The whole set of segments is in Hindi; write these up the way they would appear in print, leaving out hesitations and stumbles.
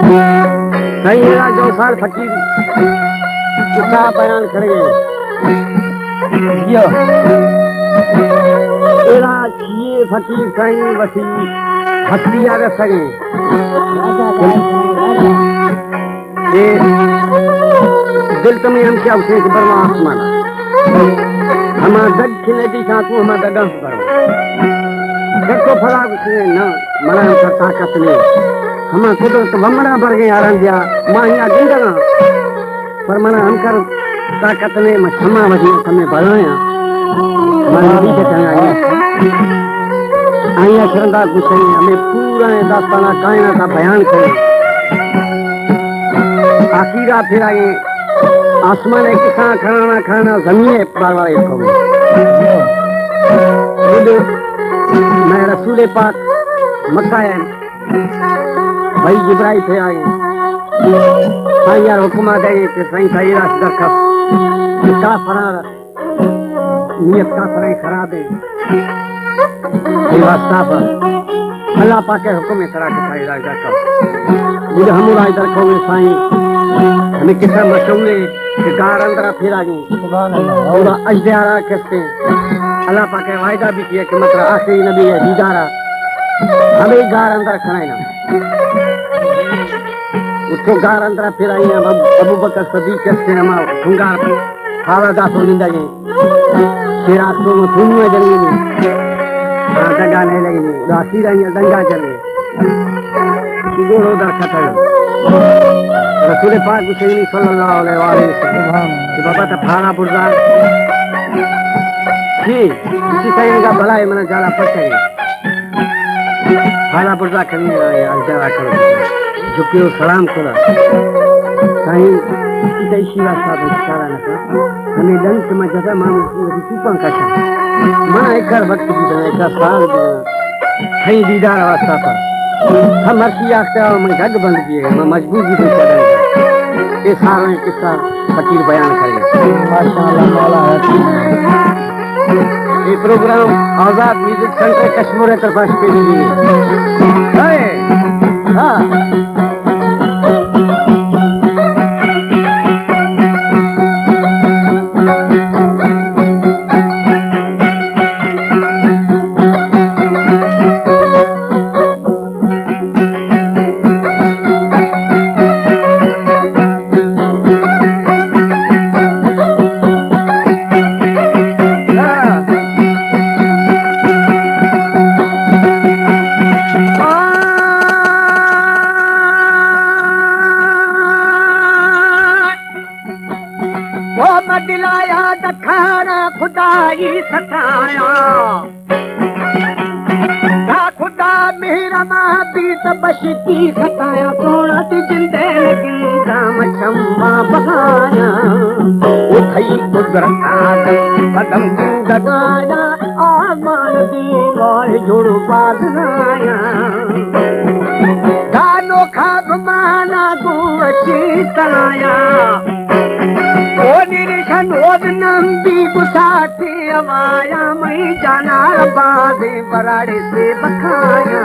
सही मेरा जो साल फकीर किस्सा बयान करेंगे एरा ये फकीर कहीं वसी हस्तियां रखेंगे ये दिल तुम्हें हम क्या उसे बरवा आसमान हमारा दग खिले दी चाहतू हमारा दग करो देखो फला उसे न मना कर ताकत नहीं हम कुदरत वमड़ा भर गए आराम दिया मां यहाँ जिंदगा पर मना हम कर ताकत ने क्षमा वधी समय बढ़ाया हमारी भी चंगा आया शरदा कुछ नहीं हमें पूरा दास्ताना कायना का बयान करें आखिरा फिर आए आसमान है किसान खाना खाना जमीन बार बार मैं रसूल पाक मक्का है भाई जिब्राइल थे आए साईं यार हुक्म आ गए कि साईं साईं रास्ता का का फरार नियत का फराई खराब है ये वास्ता पर अल्लाह पाक के हुक्म में करा के साईं रास्ता का मुझे हम इधर को में साईं हमें कितना मशहूर है कि गार अंदर फिर आ गई सुभान अल्लाह और अजदारा कहते अल्लाह पाक के वायदा भी किया कि मतलब आखिरी नबी है दीदारा हमें गार अंदर खड़ाए ना उसको गार अंदर फिर आई हैं अबू बकर सदीक कहते हैं हमारा हुंगार खावा दा तो जिंदगी फिर आंखों में सुनिए जल्दी में दंगा नहीं लगी राशि रही है दंगा चले गोरो दर खतर रसूल पाक हुसैन सल्लल्लाहु अलैहि वसल्लम कि बाबा तो फारा बुर्जा जी इसी तरह का भला है मैंने जाला पटे फारा बुर्जा करने यार जरा करो झुकियो सलाम करो साईं इसी तरह शिवा साहब इशारा न कर हमें दंत में जगह मानो सुपन का मां एक वक्त की तरह एक साल कहीं दीदार अवस्था पर हम हर की आखता मैं जग बंद किए मैं मजबूरी से चलेगा ये सारे किस्सा फकीर बयान करेंगे माशाअल्लाह मौला ये प्रोग्राम आजाद म्यूजिक सेंटर कश्मीर की तरफ से पेश है हां दिलाया दखाना खुदाई सताया खुदा मेरा महाबीत बशती सताया सोना ती जिंदे गिंदा मछम्मा बहाया उठई कुदरत आदम कदम गदाया आमान दी वाय जुड़ बादनाया गानो खा घुमाना गुवची तनाया नंदी गुसाती अमाया मई जाना बाजे बराड़े से बखाया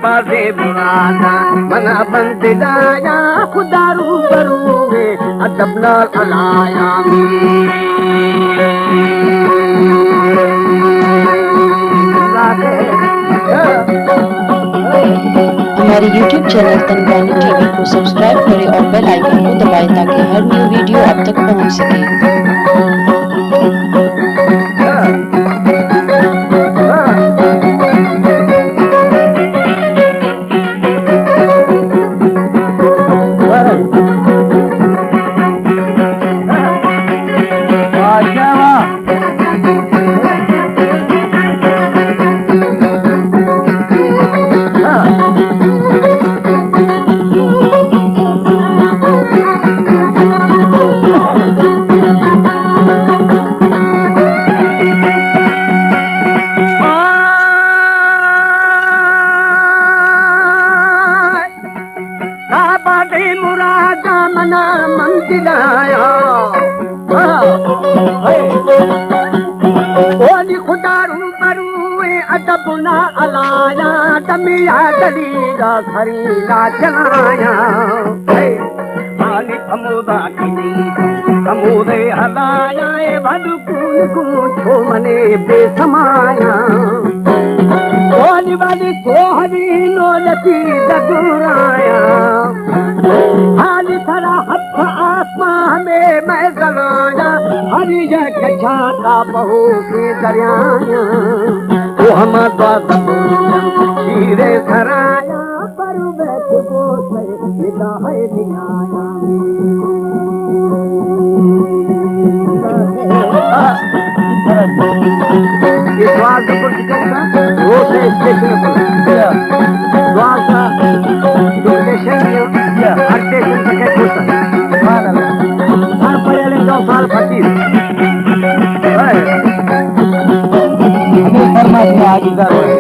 बाजे बुराना मना बंद दाया खुदारू करूंगे अदब नाल अलाया हमारे YouTube चैनल तनवानी टीवी को सब्सक्राइब करें और बेल आइकन को दबाएं ताकि हर न्यू वीडियो आप तक पहुंच सके। अदब ना अलाया दमिया दलीला खरीदा चलाया हाली खमोदा की खमोदे हलाया भदकून को छो मने बेसमाया वाली कोहरी नोलती दगुराया हाली थरा हथ आसमां में मैं जलाया हरी जगह का बहू के दरियाया वो हम शीरे धराया पर बैठ को निदा है दिखाया द्वारका वो से स्टेशन पर द्वारका स्टेशन हर स्टेशन पर है कुछ हर पहले 2 साल फकीर हमें फरमाते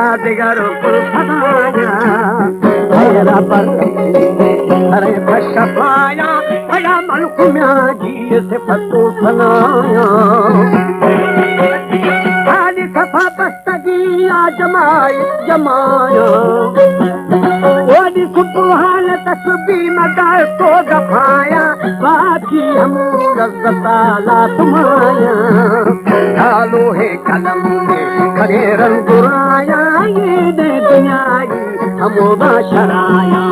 आगे करो शफाया बड़ा मलक में जी से फतो सनाया हाल सफा बस्तगी जमाई जमाया सुबहान तस्बी मगर तो दफाया बाकी हम रज़्ज़ताला तुम्हाया डालो है कलम में खड़े रंगुराया ये दे दुनियाई हमोदा शराया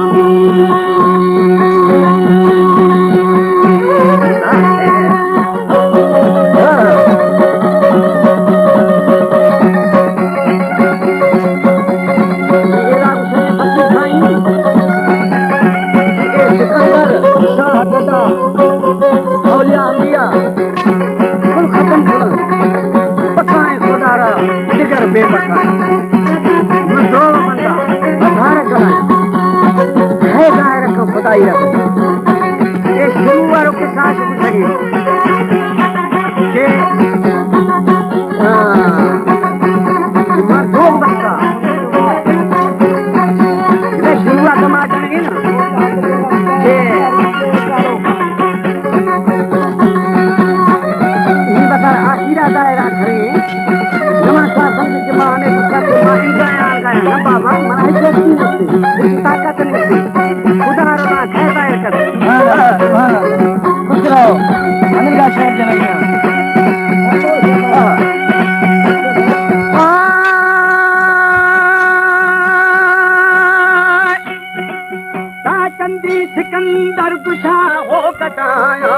सिकंदर गुशा हो कटाया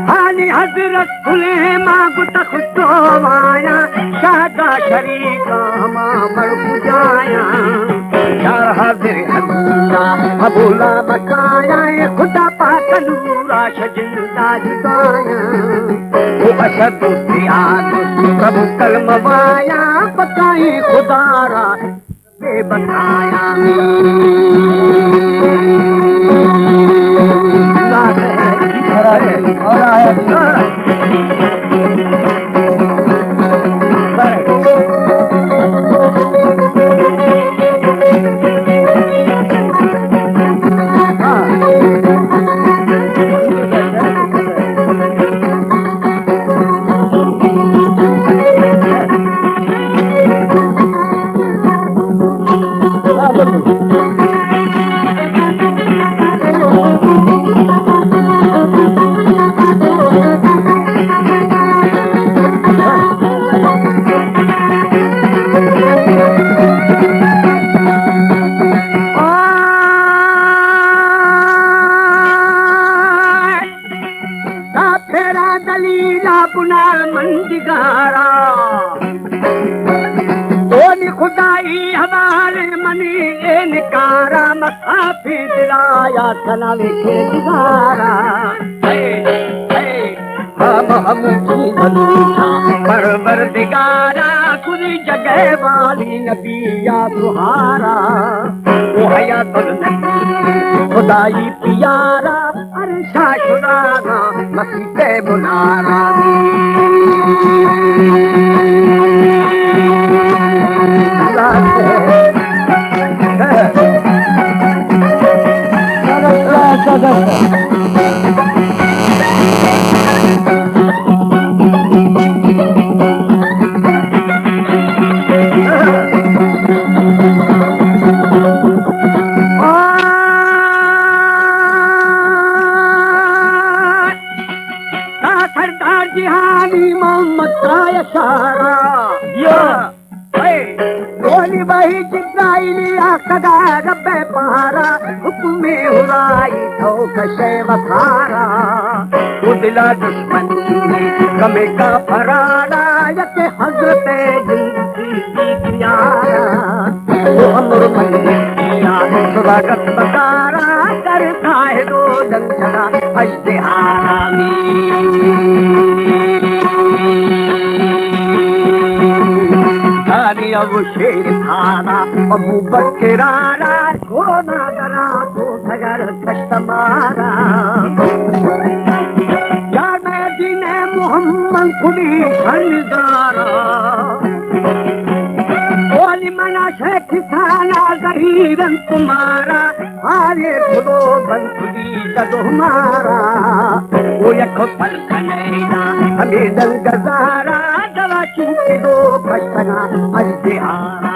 हाली हजरत सुलेमा गुत खुशो माया शादा शरीका मामर बुझाया यार हाजिर अल्लाह अबुला बकाया खुदा पाक नूरा शजिंदा जुदाया वो अशद सियाद प्रभु कलम वाया बताई खुदारा बताया खुदाई हवाले मनी ए निकारा मसाफी दिलाया तना लिखे दिगारा हम की बलूठा परवर दिगारा कुछ जगह वाली नबिया तुहारा वो हया तुल खुदाई प्यारा अरे शाशुराना मसीते बुनारा सरदार जिहानी मोहम्मद का इशारा गोली बही जिब्राइली आकदा रब्बे पहारा हुक्मे हुराई तो कशे वफारा उदिला दुश्मन कमे का फरारा यके हजरते जिंदगी प्यारा वो अमर मंदिया स्वागत बकारा करता है दो जंगला अश्तिहारा अब शेर थाना अबू बकरारा सोना गरा तो ठगर कष्ट मारा यार मैं दिने मोहम्मद खुदी खंडारा बोली मना शेख थाना गरीबन तुम्हारा आरे खुदो बंसुदी दो हमारा वो यको पल कनेना हमें दल गजारा दवा चूके दो पश्तना अश्तिहारा